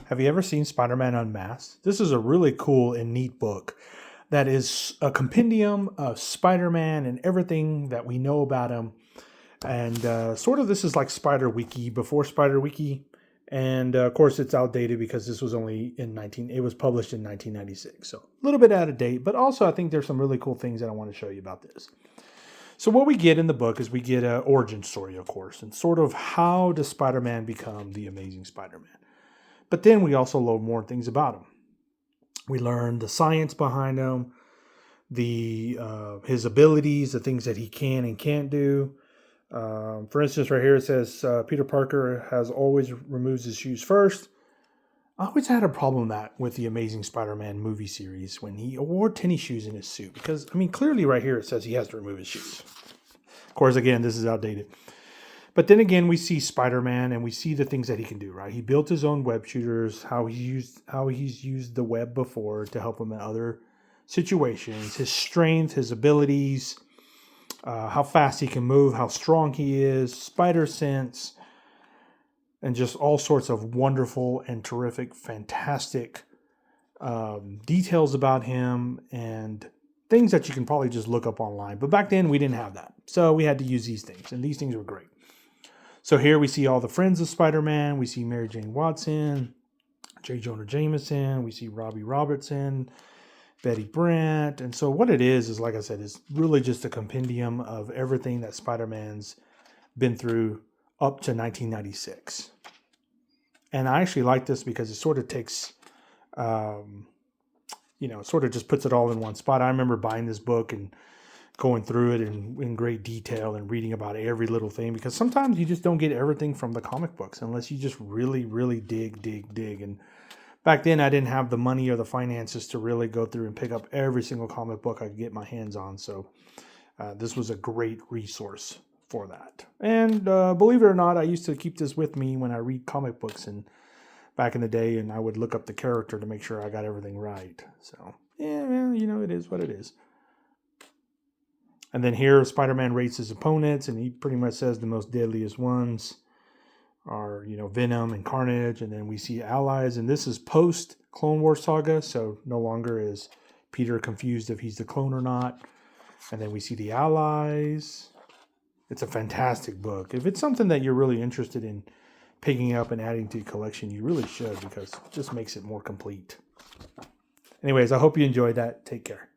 Have you ever seen Spider-Man Unmasked? This is a really cool and neat book that is a compendium of Spider-Man and everything that we know about him. And sort of this is like Spider Wiki before Spider Wiki. And of course, it's outdated because this was only it was published in 1996. So a little bit out of date, but also I think there's some really cool things that I want to show you about this. So what we get in the book is we get an origin story, of course, and sort of how does Spider-Man become the Amazing Spider-Man. But then we also learn more things about him. We learn the science behind him, his abilities, the things that he can and can't do. For instance, right here it says Peter Parker has always removes his shoes first. I always had a problem with the Amazing Spider-Man movie series when he wore tennis shoes in his suit. Because, I mean, clearly right here it says he has to remove his shoes. Of course, again, this is outdated. But then again, we see Spider-Man and we see the things that he can do, right? He built his own web shooters, how he's used the web before to help him in other situations, his strength, his abilities, how fast he can move, how strong he is, spider sense, and just all sorts of wonderful and terrific, fantastic details about him and things that you can probably just look up online. But back then we didn't have that. So we had to use these things, and these things were great. So here we see all the friends of Spider-Man. We see Mary Jane Watson, J. Jonah Jameson. We see Robbie Robertson, Betty Brant. And so what it is like I said, is really just a compendium of everything that Spider-Man's been through up to 1996. And I actually like this because it sort of takes, sort of just puts it all in one spot. I remember buying this book and going through it in great detail and reading about every little thing, because sometimes you just don't get everything from the comic books unless you just really, really dig. And back then I didn't have the money or the finances to really go through and pick up every single comic book I could get my hands on. So this was a great resource for that. And believe it or not, I used to keep this with me when I read comic books and back in the day, and I would look up the character to make sure I got everything right. So yeah, well, it is what it is. And then here, Spider-Man rates his opponents, and he pretty much says the most deadliest ones are, Venom and Carnage. And then we see allies, and this is post-Clone Wars saga, so no longer is Peter confused if he's the clone or not. And then we see the allies. It's a fantastic book. If it's something that you're really interested in picking up and adding to your collection, you really should, because it just makes it more complete. Anyways, I hope you enjoyed that. Take care.